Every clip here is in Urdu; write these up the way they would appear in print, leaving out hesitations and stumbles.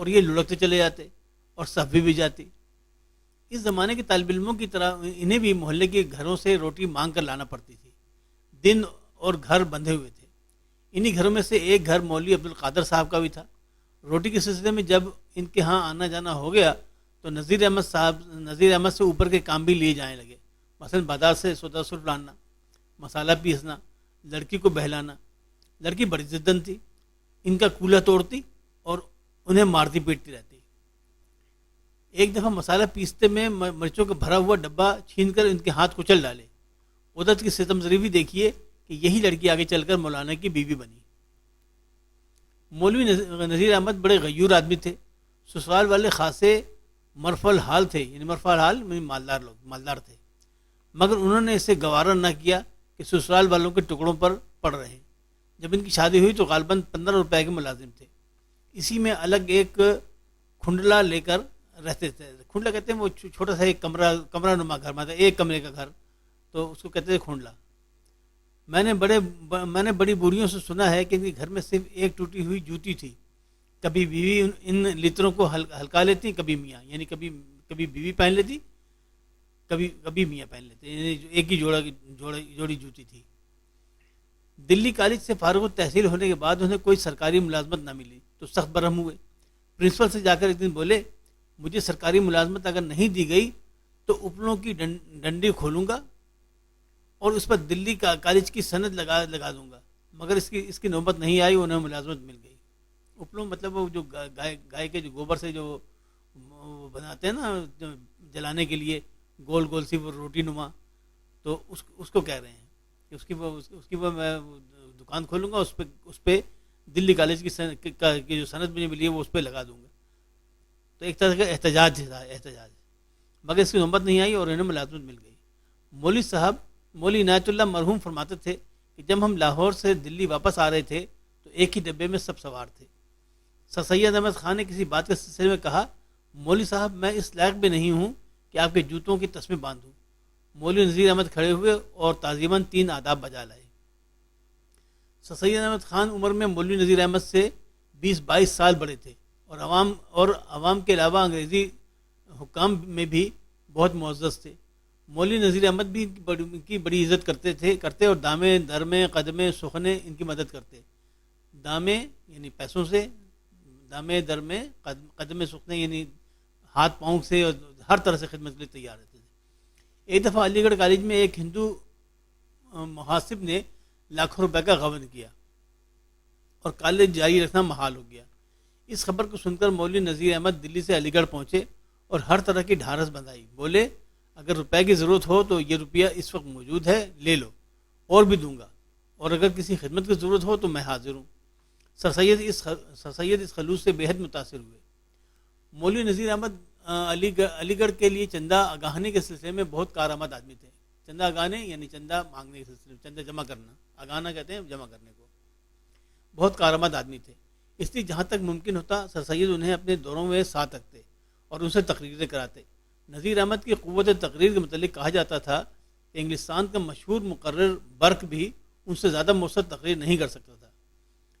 اور یہ لڑکتے چلے جاتے اور صف بھی جاتی۔ اس زمانے کے طالب علموں کی طرح انہیں بھی محلے کے گھروں سے روٹی مانگ کر لانا پڑتی تھی۔ دن اور گھر بندھے ہوئے تھے۔ انہی گھروں میں سے ایک گھر مولوی عبد القادر صاحب کا بھی تھا۔ روٹی کے سلسلے میں جب ان کے ہاں آنا جانا ہو گیا تو نذیر احمد سے اوپر کے کام بھی لیے جانے لگے، مثلا بازار سے سودا سرف لانا، مسالہ پیسنا، لڑکی کو بہلانا۔ لڑکی بڑی ضدن تھی، ان کا کولہ توڑتی اور انہیں مارتی پیٹتی رہتی۔ ایک دفعہ مسالہ پیستے میں مرچوں کا بھرا ہوا ڈبہ چھین کر ان کے ہاتھ کچل ڈالے۔ قدرت کی ستم ظریفی دیکھیے کہ یہی لڑکی آگے چل کر مولانا کی بیوی بنی۔ مولوی نذیر احمد بڑے غیور آدمی تھے۔ سسرال والے خاصے مرفع الحال تھے، یعنی مرفع الحال مالدار تھے، مگر انہوں نے اسے گوارا نہ کیا کہ سسرال والوں کے ٹکڑوں پر پڑ رہے۔ جب ان کی شادی ہوئی تو غالباً 15 روپے کے ملازم تھے۔ اسی میں الگ ایک کھنڈلا لے کر رہتے تھے۔ کھنڈلا کہتے ہیں وہ چھوٹا سا ایک کمرہ نما گھر، مطلب ایک کمرے کا گھر، تو اس کو کہتے تھے کھنڈلا۔ میں نے بڑی بوڑھیوں سے سنا ہے کہ ان کے گھر میں صرف ایک ٹوٹی ہوئی جوتی تھی۔ کبھی بیوی ان لتروں کو ہلکا لیتی، کبھی میاں، یعنی کبھی بیوی پہن لیتی، کبھی میاں پہن لیتے، یعنی ایک ہی جوڑی جوتی تھی۔ دلی کالج سے فارغ التحصیل ہونے کے بعد انہیں کوئی سرکاری ملازمت نہ ملی تو سخت برہم ہوئے۔ پرنسپل سے جا کر ایک دن بولے، مجھے سرکاری ملازمت اگر نہیں دی گئی تو اوپروں کی ڈنڈی کھولوں گا اور اس پر دلی کالج کی سند لگا دوں گا۔ مگر اس کی نوبت نہیں آئی، انہیں ملازمت مل گئی۔ اوپروں مطلب وہ جو گائے کے جو گوبر سے جو بناتے ہیں نا جلانے کے لیے، گول گول سی وہ روٹی نما، تو اس کو کہہ رہے ہیں کہ اس کی وہ میں دکان کھولوں گا، اس پہ دلی کالج کی جو سند مجھے ملی ہے وہ اس پہ لگا دوں گا۔ تو ایک طرح کا احتجاج مگر اس کی نوبت نہیں آئی اور انہیں ملازمت مل گئی۔ مولوی عنایت اللہ مرحوم فرماتے تھے کہ جب ہم لاہور سے دلی واپس آ رہے تھے تو ایک ہی ڈبے میں سب سوار تھے۔ سر سید احمد خان نے کسی بات کے سلسلے میں کہا، مولوی صاحب میں اس لائق بھی نہیں ہوں کہ آپ کے جوتوں کی تسمیں باندھوں۔ مولوی نذیر احمد کھڑے ہوئے اور تعظیماً 3 آداب بجا لائے۔ سر سید احمد خان عمر میں مولوی نذیر احمد سے 20-22 سال بڑے تھے اور عوام کے علاوہ انگریزی حکام میں بھی بہت معزز تھے۔ مولوی نذیر احمد بھی ان کی بڑی عزت کرتے اور دامے درمے قدمے سخنے ان کی مدد کرتے۔ دامے یعنی پیسوں سے، دامے درمے قدمے سخنے یعنی ہاتھ پاؤں سے، اور ہر طرح سے خدمت کے لیے تیار رہتے تھے۔ ایک دفعہ علی گڑھ کالج میں ایک ہندو محاسب نے لاکھوں روپے کا غبن کیا اور کالج جاری رکھنا محال ہو گیا۔ اس خبر کو سن کر مولوی نذیر احمد دلی سے علی گڑھ پہنچے اور ہر طرح کی ڈھارس بندھائی۔ بولے، اگر روپے کی ضرورت ہو تو یہ روپیہ اس وقت موجود ہے، لے لو، اور بھی دوں گا، اور اگر کسی خدمت کی ضرورت ہو تو میں حاضر ہوں۔ سر سید اس خلوص سے بے حد متاثر ہوئے۔ مولوی نذیر احمد علی گڑھ کے لیے چندہ اگاہنے کے سلسلے میں بہت کارآمد آدمی تھے۔ چندہ اگانے یعنی چندہ مانگنے کے سلسلے میں، چندہ جمع کرنا، اگانا کہتے ہیں جمع کرنے کو، بہت کارآمد آدمی تھے۔ اس لیے جہاں تک ممکن ہوتا سر سید انہیں اپنے دوروں میں ساتھ رکھتے اور ان سے تقریریں کراتے۔ نذیر احمد کی قوت تقریر کے متعلق کہا جاتا تھا کہ انگلستان کا مشہور مقرر برک بھی ان سے زیادہ مؤثر تقریر نہیں کر سکتا تھا۔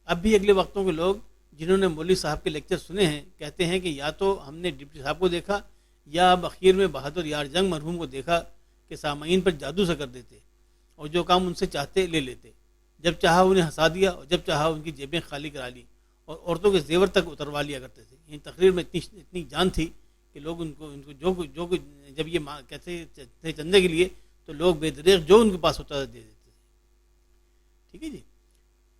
اب بھی اگلے وقتوں کے لوگ جنہوں نے مولوی صاحب کے لیکچر سنے ہیں کہتے ہیں کہ یا تو ہم نے ڈپٹی صاحب کو دیکھا یا اب اخیر میں بہادر یار جنگ مرحوم کو دیکھا کہ سامعین پر جادو سا کر دیتے اور جو کام ان سے چاہتے لے لیتے، جب چاہا انہیں ہنسا دیا اور جب چاہا ان کی جیبیں خالی کرا لی اور عورتوں کے زیور تک اتروا لیا کرتے تھے۔ یعنی تقریر میں اتنی جان تھی کہ لوگ ان کو جو جب یہ کہتے تھے چندے کے لیے تو لوگ بے دریغ جو ان کے پاس ہوتا تھا دے دیتے تھے۔ ٹھیک ہے جی۔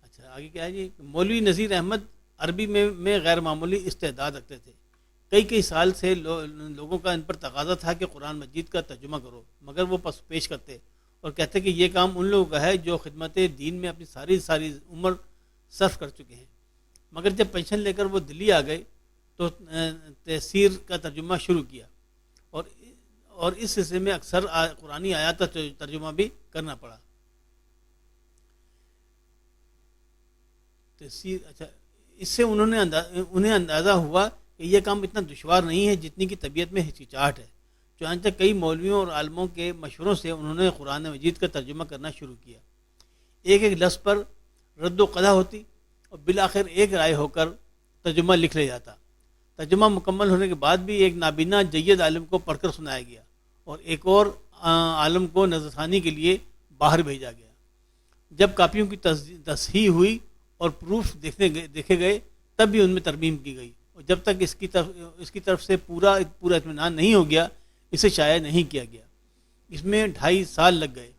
اچھا آگے کیا ہے جی؟ مولوی نذیر احمد عربی میں غیر معمولی استعداد رکھتے تھے۔ کئی سال سے لوگوں کا ان پر تقاضا تھا کہ قرآن مجید کا ترجمہ کرو، مگر وہ پس پیش کرتے اور کہتے کہ یہ کام ان لوگوں کا ہے جو خدمت دین میں اپنی ساری عمر صرف کر چکے ہیں۔ مگر جب پینشن لے کر وہ دلی آ گئے تو تفسیر کا ترجمہ شروع کیا اور اس سلسلے میں اکثر قرآنی آیات کا ترجمہ بھی کرنا پڑا۔ اچھا، اس سے انہیں اندازہ ہوا کہ یہ کام اتنا دشوار نہیں ہے جتنی کی طبیعت میں ہچکچاہٹ ہے۔ چنانچہ کئی مولویوں اور عالموں کے مشوروں سے انہوں نے قرآن مجید کا ترجمہ کرنا شروع کیا۔ ایک لفظ پر رد و قضا ہوتی اور بالآخر ایک رائے ہو کر ترجمہ لکھ لے جاتا۔ ترجمہ مکمل ہونے کے بعد بھی ایک نابینا جید عالم کو پڑھ کر سنایا گیا اور ایک اور عالم کو نظر ثانی کے لیے باہر بھیجا گیا۔ جب کاپیوں کی تصحیح ہوئی اور پروف دیکھے گئے تب بھی ان میں ترمیم کی گئی، اور جب تک اس کی طرف سے پورا اطمینان نہیں ہو گیا اسے شائع نہیں کیا گیا۔ اس میں 2.5 سال لگ گئے،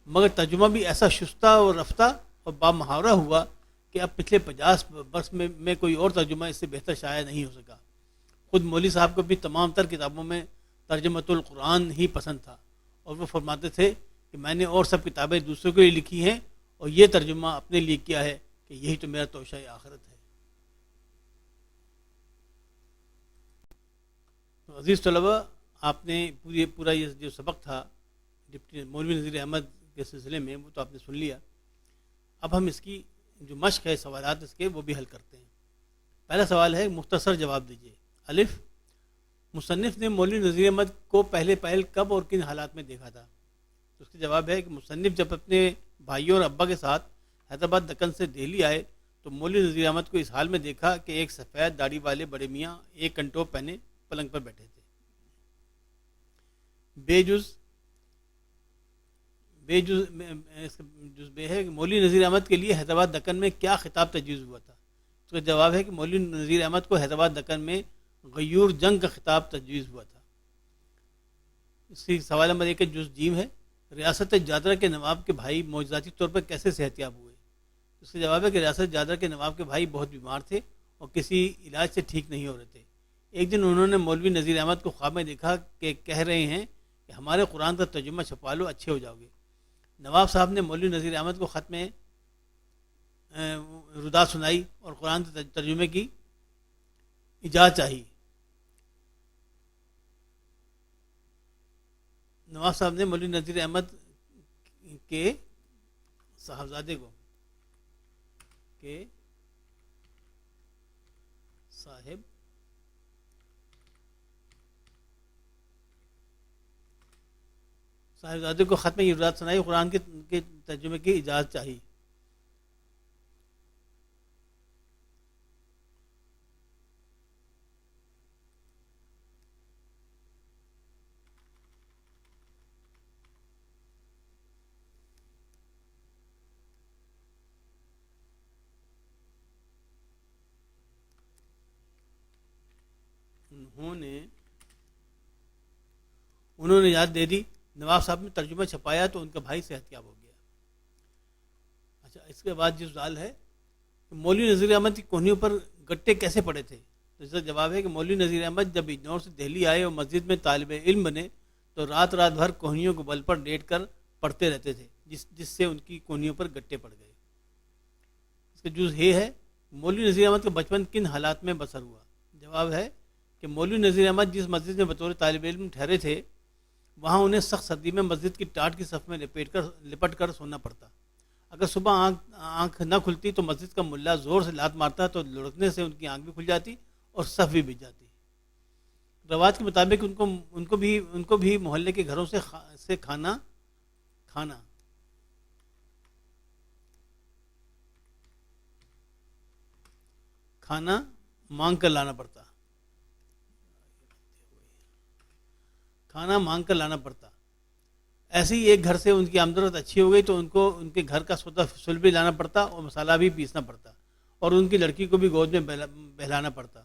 مگر ترجمہ بھی ایسا شستہ اور رفتہ اور بامحاورہ ہوا کہ اب پچھلے 50 برس میں کوئی اور ترجمہ اس سے بہتر شائع نہیں ہو سکا۔ خود مولوی صاحب کو بھی تمام تر کتابوں میں ترجمۃ القرآن ہی پسند تھا، اور وہ فرماتے تھے کہ میں نے اور سب کتابیں دوسروں کے لیے لکھی ہیں اور یہ ترجمہ اپنے لیے کیا ہے کہ یہی تو میرا توشہ آخرت ہے۔ تو عزیز طلبہ، آپ نے پورا یہ جو سبق تھا ڈپٹی مولوی نذیر احمد کے سلسلے میں وہ تو آپ نے سن لیا۔ اب ہم اس کی جو مشق ہے سوالات اس کے وہ بھی حل کرتے ہیں۔ پہلا سوال ہے، مختصر جواب دیجیے۔ الف، مصنف نے مولوی نذیر احمد کو پہل کب اور کن حالات میں دیکھا تھا؟ تو اس کا جواب ہے کہ مصنف جب اپنے بھائیوں اور ابا کے ساتھ حیدرآباد دکن سے دہلی آئے تو مولوی نذیر احمد کو اس حال میں دیکھا کہ ایک سفید داڑھی والے بڑے میاں ایک کنٹوپ پہنے پلنگ پر بیٹھے تھے۔ جز بے ہے کہ مولوی نذیر احمد کے لیے حیدرآباد دکن میں کیا خطاب تجویز ہوا تھا؟ اس کا جواب ہے کہ مولوی نذیر احمد کو حیدرآباد دکن میں غیور جنگ کا خطاب تجویز ہوا تھا۔ اس کی سوال نمبر 1 جز جیم ہے، ریاست جادرہ کے نواب کے بھائی معجزاتی طور پر کیسے صحتیاب ہوئے؟ اس کا جواب ہے کہ ریاست جادرہ کے نواب کے بھائی بہت بیمار تھے اور کسی علاج سے ٹھیک نہیں ہو رہے تھے۔ ایک دن انہوں نے مولوی نذیر احمد کو خواب میں دیکھا کہ کہہ رہے ہیں کہ ہمارے قرآن کا ترجمہ چھپوا لو، اچھے ہو جاؤ گے۔ نواب صاحب نے مولوی نذیر احمد کو خط میں ردا سنائی اور قرآن کے ترجمے کی اجازت چاہی۔ نواب صاحب نے مولوی نذیر احمد کے صاحبزادے کو صاحبزادے کو خط میں یہ رات سنائی، قرآن کے ترجمے کی اجازت چاہی۔ انہوں نے یاد دے دی۔ نواب صاحب نے ترجمہ چھپایا تو ان کا بھائی صحتیاب ہو گیا۔ اچھا، اس کے بعد جو سوال ہے کہ مولوی نذیر احمد کی کوہنیوں پر گٹے کیسے پڑے تھے؟ تو اس کا جواب ہے کہ مولوی نذیر احمد جب اجنور سے دہلی آئے اور مسجد میں طالب علم بنے تو رات بھر کوہنیوں کو بل پر لیٹ کر پڑھتے رہتے تھے، جس سے ان کی کوہنیوں پر گٹے پڑ گئے۔ اس کا جز یہ ہے، مولوی نذیر احمد کا بچپن کن حالات میں بسر ہوا؟ جواب ہے کہ مولوی نذیر احمد جس مسجد میں بطور طالب علم ٹھہرے تھے وہاں انہیں سخت سردی میں مسجد کی ٹاٹ کی صف میں لپٹ کر سونا پڑتا۔ اگر صبح آنکھ نہ کھلتی تو مسجد کا ملا زور سے لات مارتا تو لڑکنے سے ان کی آنکھ بھی کھل جاتی اور صف بھی بچ جاتی۔ روایت کے مطابق ان کو بھی محلے کے گھروں سے کھانا مانگ کر لانا پڑتا۔ ایسے ہی ایک گھر سے ان کی آمدنی اچھی ہو گئی تو ان کو ان کے گھر کا سودا فصول بھی لانا پڑتا اور مسالہ بھی پیسنا پڑتا، اور ان کی لڑکی کو بھی گود میں بہلانا پڑتا۔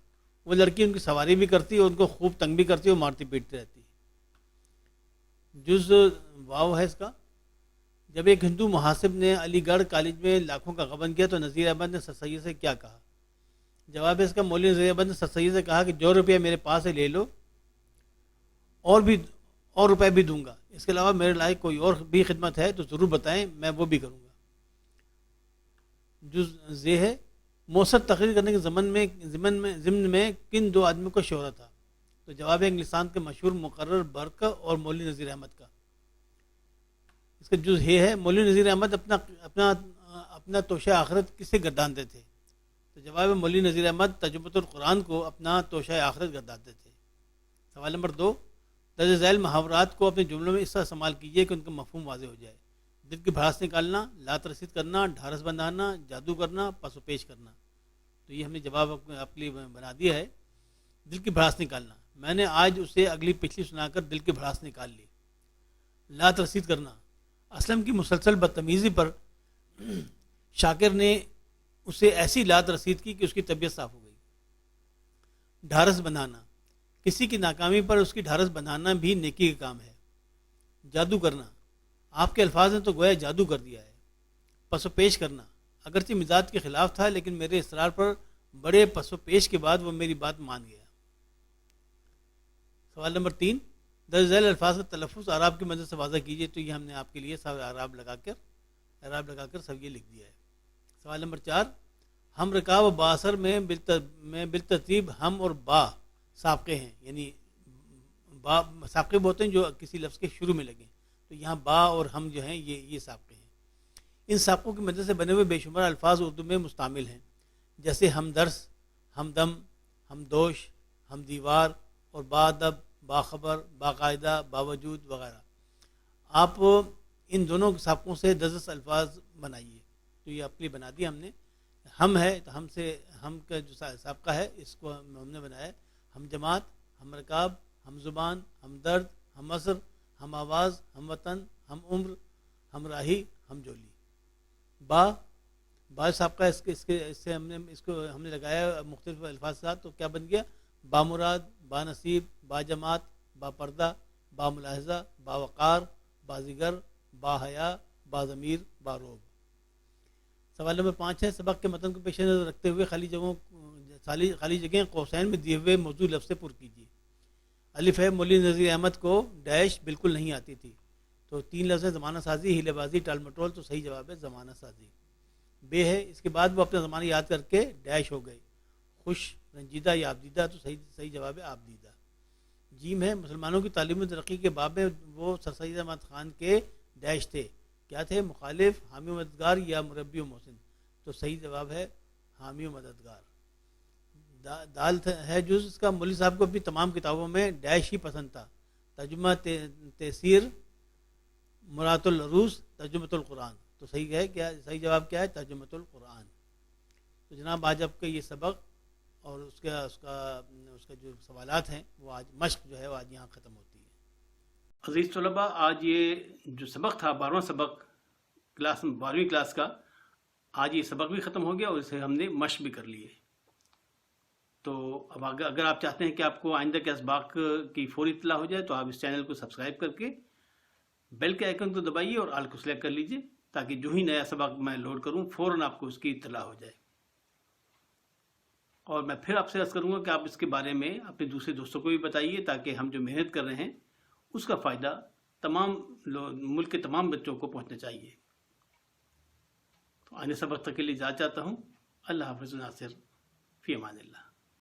وہ لڑکی ان کی سواری بھی کرتی اور ان کو خوب تنگ بھی کرتی اور مارتی پیٹتی رہتی۔ جز واو ہے اس کا، جب ایک ہندو محاسب نے علی گڑھ کالج میں لاکھوں کا غبن کیا تو نذیر احمد نے سر سید سے کیا کہا؟ جواب ہے اس کا، مولوی نذیر احمد نے سر سید سے کہا کہ جو روپیہ میرے پاس ہے لے لو، اور روپے بھی دوں گا، اس کے علاوہ میرے لائق کوئی اور بھی خدمت ہے تو ضرور بتائیں، میں وہ بھی کروں گا۔ جز یہ ہے، مؤثر تقریر کرنے کے ضمن میں کن 2 آدمیوں کو شہرت تھا؟ تو جواب ہے انگلستان کے مشہور مقرر برق اور مولوی نذیر احمد کا۔ اس کا جز یہ ہے، مولوی نذیر احمد اپنا توشہ آخرت کس سے گردانتے تھے؟ تو جواب ہے مولوی نذیر احمد ترجمۃ القرآن کو اپنا توشہ آخرت گردانتے تھے۔ سوال نمبر 2، درج ذیل محاورات کو اپنے جملوں میں اس طرح استعمال کیجیے کہ ان کا مفہوم واضح ہو جائے۔ دل کی بھڑاس نکالنا، لات رسید کرنا، ڈھارس بندھانا، جادو کرنا، پس و پیش کرنا۔ تو یہ ہم نے جواب آپ کے لیے بنا دیا ہے. دل کی بھڑاس نکالنا. میں نے آج اسے اگلی پچھلی سنا کر دل کی بھڑاس نکال لی. لات رسید کرنا. اسلم کی مسلسل بدتمیزی پر شاکر نے اسے ایسی لات رسید کی کہ اس کی طبیعت صاف ہو گئی. ڈھارس بنانا. کسی کی ناکامی پر اس کی ڈھارس بنانا بھی نیکی کا کام ہے. جادو کرنا. آپ کے الفاظ نے تو گویا جادو کر دیا ہے. پس و پیش کرنا. اگرچہ مزاج کے خلاف تھا لیکن میرے اصرار پر بڑے پس و پیش کے بعد وہ میری بات مان گیا. سوال نمبر 3. درج ذیل الفاظ کا تلفظ اعراب کی مدد سے واضح کیجیے. تو یہ ہم نے آپ کے لیے سب اعراب لگا کر سب یہ لکھ دیا ہے. سوال نمبر 4. ہم رکاب و باثر میں بالترتیب ہم اور با سابقے ہیں. یعنی با سابقے ہوتے ہیں جو کسی لفظ کے شروع میں لگیں. تو یہاں با اور ہم جو ہیں یہ سابقے ہیں. ان سابقوں کی مدد سے بنے ہوئے بے شمار الفاظ اردو میں مستعمل ہیں، جیسے ہم درس، ہم دم، ہم دوش، ہم دیوار اور با ادب، باخبر، باقاعدہ، باوجود وغیرہ. آپ ان دونوں سابقوں سے 10 الفاظ بنائیے. تو یہ آپ کے لیے بنا دیا ہم نے. ہم ہے تو ہم کا جو سابقہ ہے اس کو ہم نے بنایا ہے. ہم جماعت، ہم رکاب، ہم زبان، ہم درد، ہم عصر، ہم آواز، ہم وطن، ہم عمر، ہم راہی، ہم جولی. با سابقہ اس سے ہم نے لگایا مختلف الفاظ ساتھ. تو کیا بن گیا؟ با مراد، با نصیب، با جماعت، با پردہ، با ملاحظہ، با وقار، با ذکر، با حیا، با ضمیر، با روب. سوال نمبر 5 ہے. سبق کے متن کو پیش نظر رکھتے ہوئے خالی جگہیں قوسین میں دیے ہوئے موضوع لفظ سے پر کیجیے. الف ہے. مولوی نذیر احمد کو ڈیش بالکل نہیں آتی تھی. تو 3 لفظ ہیں: زمانہ سازی، ہیلے بازی، ٹال مٹول. تو صحیح جواب ہے زمانہ سازی. بے ہے. اس کے بعد وہ اپنا زمانہ یاد کر کے ڈیش ہو گئے: خوش، رنجیدہ یا آبدیدہ. تو صحیح جواب ہے آبدیدہ. جیم ہے. مسلمانوں کی تعلیم و ترقی کے باب میں وہ سر سید احمد خان کے ڈیش تھے. کیا تھے؟ مخالف، حامی و مددگار یا مربی و محسن. تو صحیح جواب ہے حامی و مددگار. دال ہے جز. اس کا مولوی صاحب کو اپنی تمام کتابوں میں ڈیش ہی پسند تھا: ترجمہ تیسیر، مرات العروس، ترجمۃ القرآن. تو صحیح جواب کیا ہے؟ ترجمۃ القرآن. تو جناب آج آپ کا یہ سبق اور اس کا جو سوالات ہیں وہ آج مشق جو ہے وہ آج یہاں ختم ہوتی ہے. عزیز طلباء، آج یہ جو سبق تھا 12واں سبق 12ویں کلاس کا، آج یہ سبق بھی ختم ہو گیا اور اسے ہم نے مشق بھی کر لیے. تو اب اگر آپ چاہتے ہیں کہ آپ کو آئندہ کے اسباق کی فوری اطلاع ہو جائے تو آپ اس چینل کو سبسکرائب کر کے بیل کے آئیکن کو دبائیے اور آل کو سلیکٹ کر لیجیے تاکہ جو ہی نیا سبق میں لوڈ کروں فوراً آپ کو اس کی اطلاع ہو جائے. اور میں پھر آپ سے عرض کروں گا کہ آپ اس کے بارے میں اپنے دوسرے دوستوں کو بھی بتائیے تاکہ ہم جو محنت کر رہے ہیں اس کا فائدہ ملک کے تمام بچوں کو پہنچنا چاہیے. تو آنے سبق تک کے لیے اجازت چاہتا ہوں. اللہ حافظ. ناصر فی امان اللہ.